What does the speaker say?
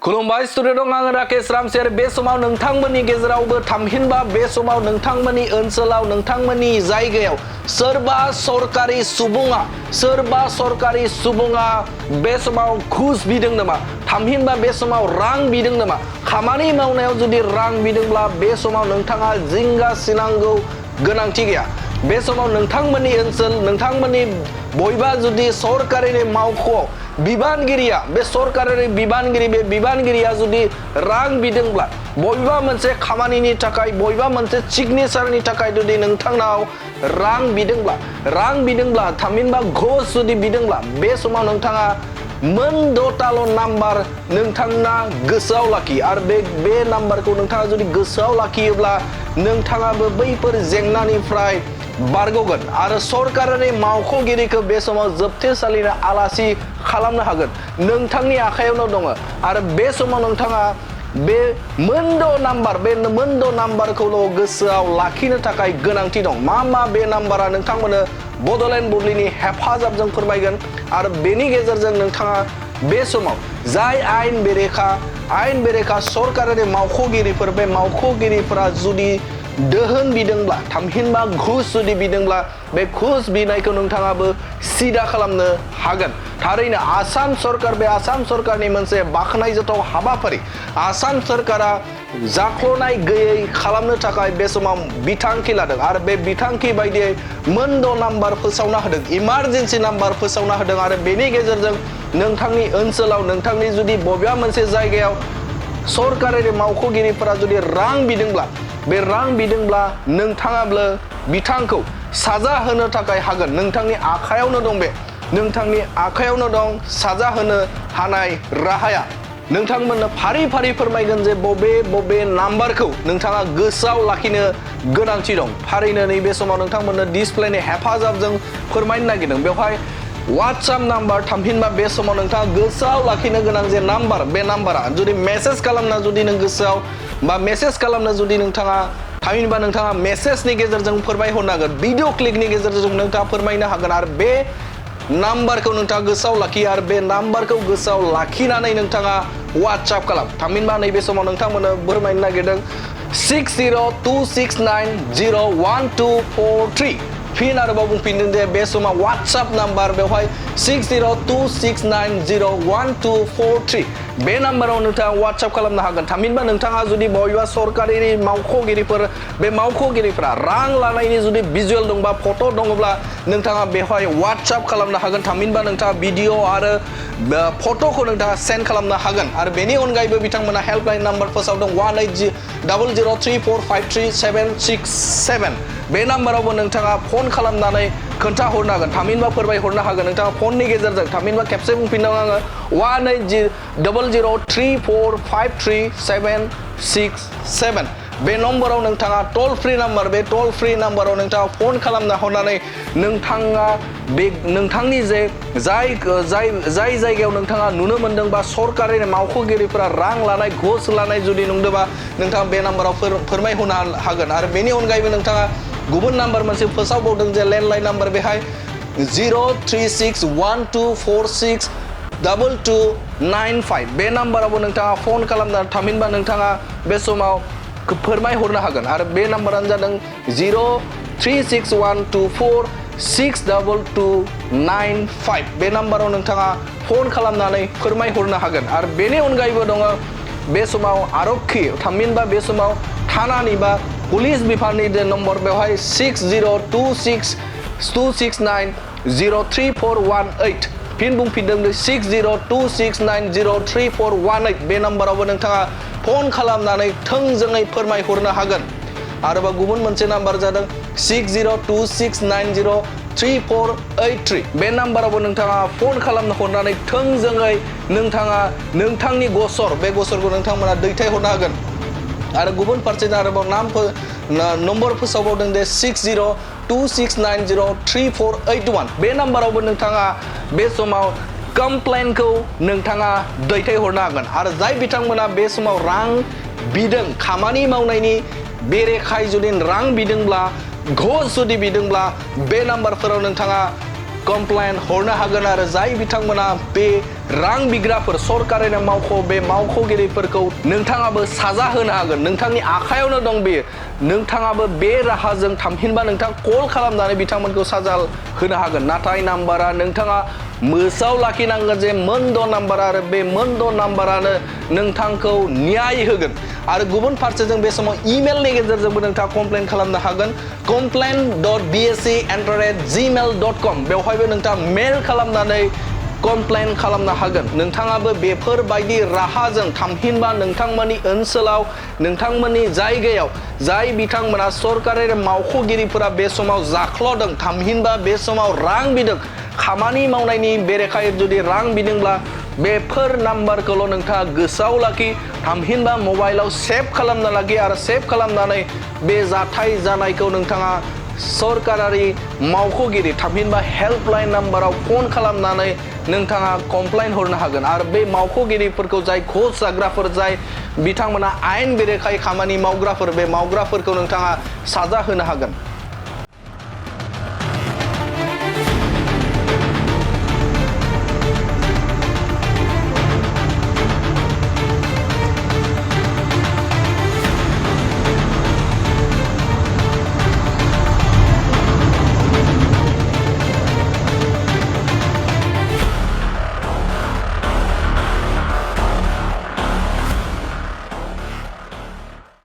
खुलुमबाय स्टुडिअ आं राकेश रामसेर बे समाव नोंथांमोननि गेजेरावबो थामहिनबा बे समाव नोंथांमोननि ओनसोलाव नोंथांमोननि जायगायाव सोरबा सरकारि सुबुङा बे समाव घुस बिदों नामा थामहिनबा बे समाव रां बिदों नामा खामानि मावनायाव जुदि रां बिदोंब्ला बे समाव नोंथाङा जिंगा सिनांगौ गोनांथि गैया बे समाव नोंथांमोननि ओनसोल नोंथांमोननि बयबा जुदि सरकारिनि मावख'आव बिबानगिरिया बे सरकारि बिबानगिरि बे बिबानगिरिया जुदि रां बिदोंब्ला बयबा मोनसे खामानिनि थाखाय बयबा मोनसे सिगनेचारनि थाखाय जुदि नोंथांनाव रां बिदोंब्ला थामहिनबा घुस जुदि बिदोंब्ला बे समाव नोंथाङा मोन द'ताल' नाम्बार नोंथांना गोसोआव लाखि आरो बे नाम्बारखौ नोंथाङा जुदि गोसोआव लाखियोब्ला नोंथाङाबो बैफोर जेंनानिफ्राय बारग'गोन आरो सरकारारि मावख'गिरिखौ बे समाव जोबथेसालिनो आलासि खालामनो हागोन नोंथांनि आखायावनो दङ आरो बे समाव नोंथाङा बे मोनद' नाम्बारखौल' गोसोआव लाखिनो थाखाय गोनांथि दं मा बे नाम्बारा नोंथांमोननो बड'लेण्ड बुब्लिनि हेफाजाबजों फोरमायगोन आरो बेनि गेजेरजों नोंथाङा बे समाव जाय आयेन बेरेखा सरकारारि मावख'गिरिफोर बे मावख'गिरिफोरा जुदि दोहोन बिदोंब्ला थामहिनबा घुस जुदि बिदोंब्ला बे घुस बिनायखौ नोंथाङाबो सिदा खालामनो हागोन थारैनो आसाम सरकारनि मोनसे बाख्नायजाथाव हाबाफारि आसाम सरकारा जाख्ल'नाय गैयै खालामनो थाखाय बे समाव बिथांखि लादों आरो बे बिथांखि बायदियै मोनद' नाम्बार फोसावना होदों इमारजेन्सि नाम्बार फोसावना होदों आरो बेनि गेजेरजों नोंथांनि ओनसोलाव नोंथांनि जुदि बबेबा मोनसे जायगायाव सरकारारि मावख'गिरिफोरा जुदि रां बिदोंब्ला नोंथाङाबो बिथांखौ साजा होनो थाखाय हागोन नोंथांनि आखायावनो दं साजा होनो हानाय राहाया नोंथांमोननो फारि फोरमायगोन जे बबे नाम्बारखौ नोंथाङा गोसोआव लाखिनो गोनांथि दं फारिनो नैबे समाव नोंथांमोननो डिसप्लेनि हेफाजाबजों फोरमायनो नागिरदों बेवहाय WhatsApp नाम्बार थामहिनबा बे समाव नोंथाङा गोसोआव लाखिनो गोनां जे नाम्बार बे नाम्बारा जुदि मेसेज खालामना जुदि नों गोसोआव बा मेसेज खालामनो जुदि नोंथाङा थामहिनबा नोंथाङा मेसेजनि गेजेरजों फोरमायहरनो हागोन भिडिअ क्लिकनि गेजेरजों नोंथाङा फोरमायनो हागोन आरो बे नाम्बारखौ नोंथाङा गोसोआव लाखि आरो बे नाम्बारखौ गोसोआव लाखिनानै नोंथाङा WhatsApp खालाम थामहिनबा नैबे समाव नोंथांमोननो फोरमायनो नागिरदों 6026901243 फिन आरोबाव बुंफिनदों जे बे समाव WhatsApp नाम्बार बेवहाय 6026901243 बे नाम्बाराव नोंथाङा WhatsApp खालामनो हागोन थामहिनबा नोंथाङा जुदि बबेबा सरकारि मावख'गिरिफोर बे मावख'गिरिफोरा रां लानायनि जुदि भिजुअल दंबा फट' दङब्ला नोंथाङा बेवहाय WhatsApp खालामनो हागोन थामहिनबा नोंथाङा भिडिअ आरो फट'खौ नोंथाङा सेन्ड खालामनो हागोन आरो बेनि अनगायैबो बिथांमोना हेल्पलाइन नाम्बार फोसावदों 180034536767 बे नाम्बारावबो नोंथाङा फन खालामनानै खोन्थाहरनो हागोन थामहिनबा फोरमायहरनो हागोन नोंथाङा फननि गेजेरजों थामहिनबा खेबसे बुंफिनदों आङो 180034536767 बे नम्बराव नोंथाङा टल फ्रि नाम्बार बे टल फ्रि नाम्बाराव नोंथाङा फन खालामना हरनानै नोंथाङा बे नोंथांनि जे जाय जायगायाव नोंथाङा नुनो मोनदों बा सरकारि मावख'गिरिफोरा रां लानाय घुस लानाय जुदि नुदोंबा नोंथाङा बे नाम्बाराव फोरमायहरनो हागोन आरो बेनि अनगायैबो नोंथाङा गुबुन नाम्बार मोनसे फोसावबावदों जे लेन्डलाइन नाम्बार बेहाय 03612462295 बे नाम्बारावबो नोंथाङा फन खालामना थामहिनबा नोंथाङा बे समाव फोरमायहरनो हागोन आरो बे नाम्बारानो जादों 03612462295 बे नाम्बाराव नोंथाङा फन खालामनानै फोरमायहरनो हागोन आरो बेनि अनगायैबो दङ बे समाव आरक्षी थामहिनबा बे समाव थानानि बा पुलिस बिफाननि जे नम्बर बेवहाय 602692690348 फिन बुंफिनदों 6026903418 बे नाम्बारावबो नोंथाङा फन खालामनानै थोंजोङै फोरमायहरनो हागोन आरोबाव गुबुन मोनसे नाम्बार जादों 6026903483 बे नाम्बारावबो नोंथाङा फन खालामनो हरनानै थोंजोङै नोंथाङा नोंथांनि बे गसरखौ नोंथांमोना दैथायहरनो हागोन आरो गुबुन फारसेथिं आरोबाव नम्बर फोसावबावदों जे 6026903481 बे नाम्बारावबो नोंथाङा बे समाव कमप्लेनखौ नोंथाङा दैथायहरनो हागोन आरो जाय बिथांमोना बे समाव रां बिदों खामानि मावनायनि बेरेखायै जुदि रां बिदोंब्ला घुस जुदि बिदोंब्ला बे नाम्बारफोराव नोंथाङा कमप्लेन हरनो हागोन आरो जाय बिथांमोना बे रां बिग्राफोर सरकारि मावख' बे मावख'गिरिफोरखौ नोंथाङाबो साजा होनो हागोन नोंथांनि आखायावनो दं बेयो नोंथाङाबो बे राहाजों थामहिनबा नोंथां कल खालामनानै बिथांमोनखौ साजा होनो हागोन नाथाय नाम्बारा नोंथाङा मोसाव लाखिनांगोन जे मोनद' नाम्बार आरो बे मोनद' नाम्बारानो नोंथांखौ न्याय होगोन आरो गुबुन फारसेजों बे समाव इमेलनि गेजेरजोंबो नोंथाङा कमप्लेन खालामनो हागोन complaint.bsc@gmail.com बेवहायबो नोंथाङा मेल खालामनानै कमप्लेन खालामनो हागोन नोंथाङाबो बेफोरबायदि राहाजों थामहिनबा नोंथांमोननि ओनसोलाव नोंथांमोननि जायगायाव जाय बिथांमोना सरकारि मावख'गिरिफोरा बे समाव जाख्ल'दों थामहिनबा बे समाव रां बिदों खामानि मावनायनि बेरेखायै जुदि रां बिदोंब्ला बेफोर नाम्बारखौल' नोंथाङा गोसोआव लाखि थामहिनबा मबाइलाव सेभ खालामना लाखि आरो सेभ खालामनानै बे जाथाय जानायखौ नोंथाङा सरकारारि मावख'गिरि थामहिनबा हेल्पलाइन नाम्बाराव फन खालामनानै नोंथाङा कमप्लेन हरनो हागोन आरो बे मावख'गिरिफोरखौ जाय घुस जाग्राफोर जाय बिथांमोना आयेन बेरेखायै खामानि मावग्राफोर बे मावग्राफोरखौ नोंथाङा साजा होनो हागोन